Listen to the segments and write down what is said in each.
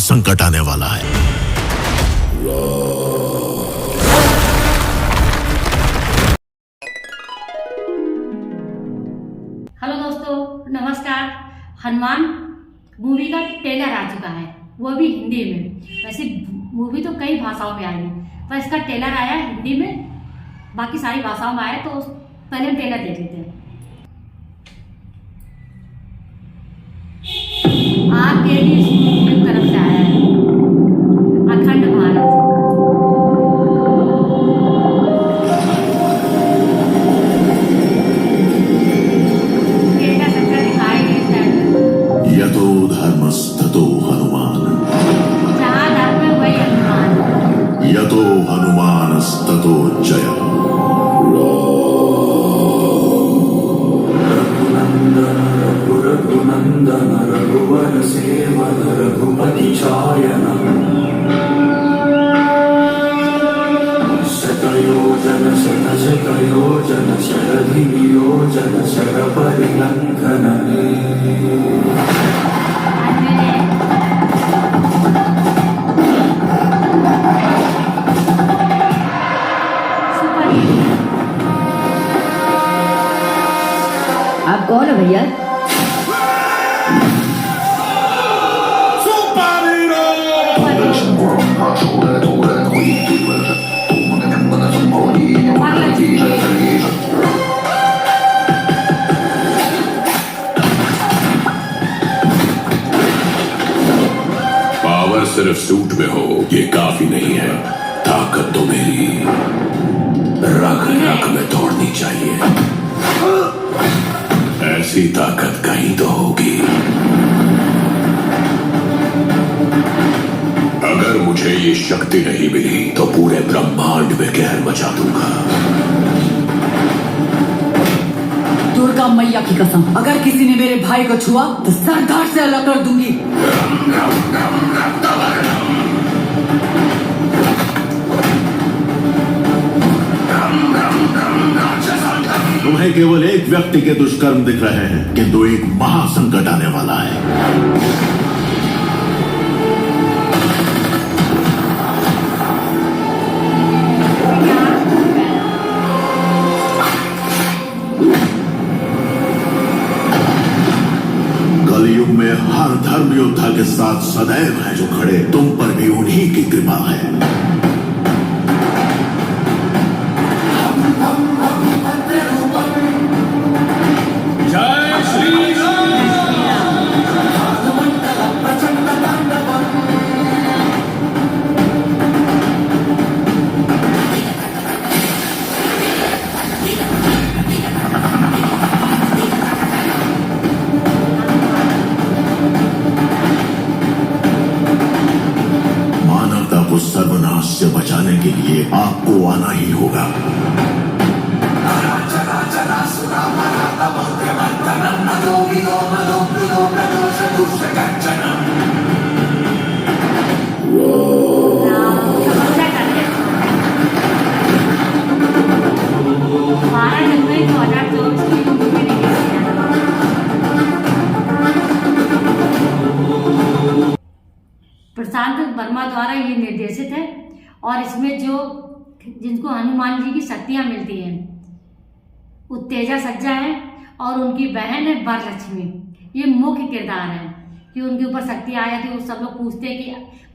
महासंकट आने वाला है। हेलो दोस्तों, नमस्कार। हनुमान मूवी का ट्रेलर आ चुका है, वो भी हिंदी में। वैसे मूवी तो कई भाषाओं में आई है, पर इसका ट्रेलर आया है हिंदी में, बाकी सारी भाषाओं में आया। तो पहले हम ट्रेलर देख लेते हैं। आरकेडी की तरफ से आया है अखंड भारत। यतो धर्मस्ततो हनुमान, जहाँ धर्म है वही हनुमान। यतो हनुमानस्ततो जयः। रघुनंदन रघुवर सेवन रघुपति चायन शतयोजन शतशतयोजन शरधियोजन शरपरिलंघन आप कौन हो भैया? पावर सिर्फ सूट में हो ये काफी नहीं है, ताकत तो मेरी रग रग में दौड़नी चाहिए। ऐसी ताकत कहीं तो होगी। अगर मुझे ये शक्ति नहीं मिली तो पूरे ब्रह्मांड में कहर मचा दूंगा। दुर्गा मैया की कसम, अगर किसी ने मेरे भाई को छुआ तो सरदार से अलग कर दूंगी। तुम्हें केवल एक व्यक्ति के दुष्कर्म दिख रहे हैं, किंतु एक महासंकट आने वाला है। कलयुग में हर धर्म योद्धा के साथ सदैव है जो खड़े, तुम पर भी उन्हीं की कृपा है। को सर्वनाश से बचाने के लिए आपको आना ही होगा। प्रशांत वर्मा द्वारा ये निर्देशित है और इसमें जिनको हनुमान जी की शक्तियां मिलती हैं, उत्तेजा सज्जा है और उनकी बहन है वरलक्ष्मी। ये मुख्य किरदार है कि उनके ऊपर शक्ति आ जाती है। वो सब लोग पूछते हैं कि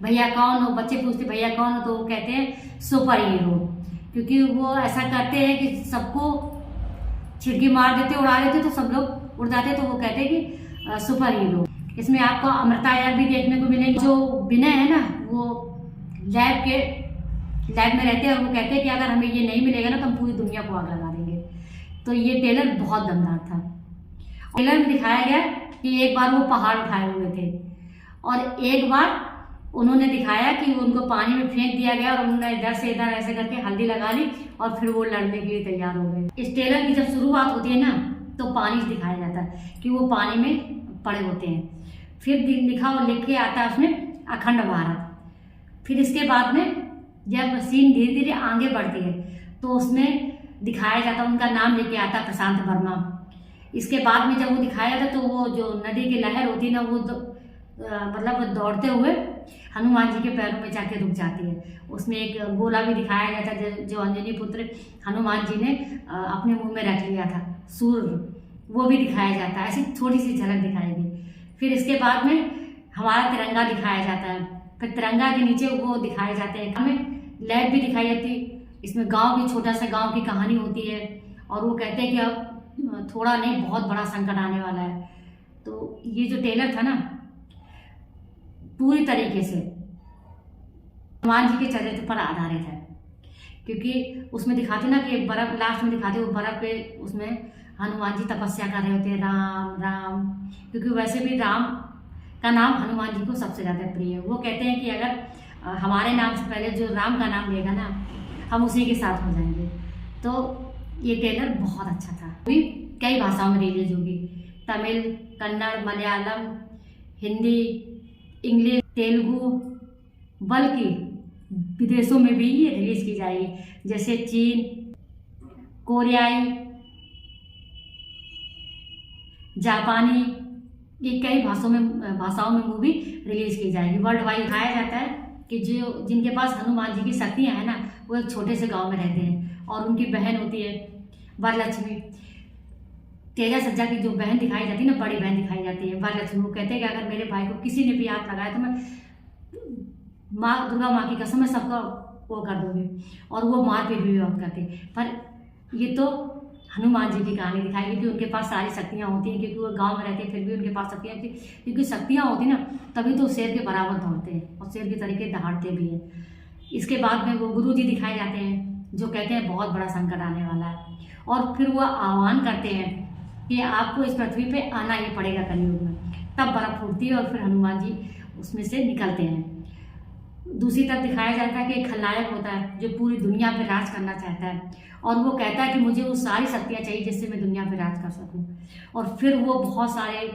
भैया कौन हो, बच्चे पूछते भैया कौन हो, तो वो कहते हैं सुपर हीरो, क्योंकि वो ऐसा करते हैं कि सबको छिड़की मार देते, उड़ा देते, तो सब लोग उड़ जाते, तो वो कहते हैं कि सुपर हीरो। इसमें आपको अमृता यार भी देखने को मिलेंगे। जो विनय है ना, वो लैब में रहते हैं और वो कहते हैं कि अगर हमें ये नहीं मिलेगा ना तो हम पूरी दुनिया को आग लगा देंगे। तो ये ट्रेलर बहुत दमदार था। ट्रेलर में दिखाया गया कि एक बार वो पहाड़ उठाए हुए थे और एक बार उन्होंने दिखाया कि उनको पानी में फेंक दिया गया और उन्होंने इधर से इधर ऐसे करके हल्दी लगा ली और फिर वो लड़ने के लिए तैयार हो गए। इस ट्रेलर की जब शुरुआत होती है ना तो पानी से दिखाया जाता है कि वो पानी में पड़े होते हैं। फिर लिखा और लिख के आता है उसमें अखंड भारत। फिर इसके बाद में जब सीन धीरे धीरे आगे बढ़ती है तो उसमें दिखाया जाता है, उनका नाम लेके आता प्रशांत वर्मा। इसके बाद में जब वो दिखाया जाता तो वो जो नदी की लहर होती ना वो मतलब दौड़ते हुए हनुमान जी के पैरों में जाके रुक जाती है। उसमें एक गोला भी दिखाया गया था जो अंजनी पुत्र हनुमान जी ने अपने मुंह में रख लिया था, सूर्य, वो भी दिखाया जाता है। ऐसी थोड़ी सी झलक दिखाई गई। फिर इसके बाद में हमारा तिरंगा दिखाया जाता है। फिर तिरंगा के नीचे वो दिखाए जाते हैं, हमें लैब भी दिखाई जाती है। इसमें गांव की, छोटा सा गांव की कहानी होती है और वो कहते हैं कि अब थोड़ा नहीं, बहुत बड़ा संकट आने वाला है। तो ये जो ट्रेलर था ना, पूरी तरीके से हनुमान जी के चरित्र पर आधारित है, क्योंकि उसमें दिखाते ना कि बर्फ, लास्ट में दिखाते वो बर्फ पे उसमें हनुमान जी तपस्या कर रहे होते हैं, राम राम, क्योंकि वैसे भी राम का नाम हनुमान जी को सबसे ज़्यादा प्रिय है। वो कहते हैं कि अगर हमारे नाम से पहले जो राम का नाम लेगा ना, हम उसी के साथ हो जाएंगे। तो ये ट्रेलर बहुत अच्छा था। अभी कई भाषाओं में रिलीज होगी, तमिल, कन्नड़, मलयालम, हिंदी, इंग्लिश, तेलुगु, बल्कि विदेशों में भी ये रिलीज की जाएगी, जैसे चीन, कोरियाई, जापानी, ये कई भाषाओं में मूवी रिलीज की जाएगी। वर्ल्ड वाइड दिखाया जाता है कि जो जिनके पास हनुमान जी की शक्तियाँ हैं ना, वो एक छोटे से गांव में रहते हैं और उनकी बहन होती है वरलक्ष्मी। तेजा सज्जा की जो बहन दिखाई जाती है ना, बड़ी बहन दिखाई जाती है वरलक्ष्मी। वो कहते हैं कि अगर मेरे भाई को किसी ने भी हाथ लगाया तो मैं माँ, दुर्गा माँ की कसम, मैं सबका वो कर दूंगी। और वो मारपीट भी बहुत करते। पर ये तो हनुमान जी की कहानी दिखाई, क्योंकि उनके पास सारी शक्तियाँ होती हैं, क्योंकि वो गांव में रहते हैं, फिर भी उनके पास शक्तियाँ होती, क्योंकि शक्तियाँ होती ना, तभी तो शेर के बराबर दौड़ते हैं और शेर के तरीके दहाड़ते भी हैं। इसके बाद में वो गुरु जी दिखाए जाते हैं, जो कहते हैं बहुत बड़ा संकट आने वाला है, और फिर वो आह्वान करते हैं कि आपको इस पृथ्वी पे आना ही पड़ेगा कलयुग में। तब बर्फ फूटती है और फिर हनुमान जी उसमें से निकलते हैं। दूसरी तरफ दिखाया जाता है कि एक खलनायक होता है जो पूरी दुनिया पे राज करना चाहता है, और वो कहता है कि मुझे वो सारी शक्तियाँ चाहिए जिससे मैं दुनिया पे राज कर सकूं। और फिर वो बहुत सारे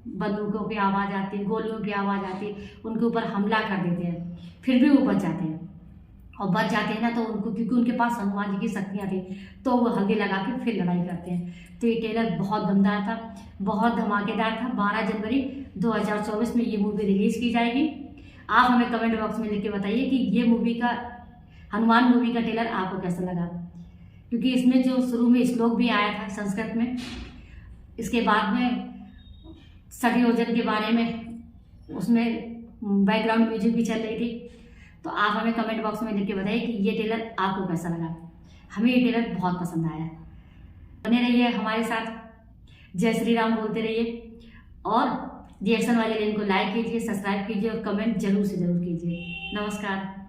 बंदूकों की आवाज़ आती है, गोलियों की आवाज़ आती है, उनके ऊपर हमला कर देते हैं। फिर भी वो बच जाते हैं, और बच जाते हैं ना तो उनको, क्योंकि उनके पास हनुमान जी की शक्तियाँ थी, तो वो हल्दी लगा के फिर लड़ाई करते हैं। तो ये ट्रेलर बहुत दमदार था, बहुत धमाकेदार था। 12 जनवरी 2024 में ये मूवी रिलीज़ की जाएगी। आप हमें कमेंट बॉक्स में लिख के बताइए कि ये मूवी का, हनुमान मूवी का ट्रेलर आपको कैसा लगा, क्योंकि इसमें जो शुरू में श्लोक भी आया था संस्कृत में, इसके बाद में सठ योजन के बारे में उसमें बैकग्राउंड म्यूजिक भी चल रही थी। तो आप हमें कमेंट बॉक्स में लिख के बताइए कि ये ट्रेलर आपको कैसा लगा। हमें ये ट्रेलर बहुत पसंद आया। बने रहिए हमारे साथ, जय श्री राम बोलते रहिए, और रिएक्शन वाले लिंक को लाइक कीजिए, सब्सक्राइब कीजिए और कमेंट जरूर से जरूर कीजिए। नमस्कार।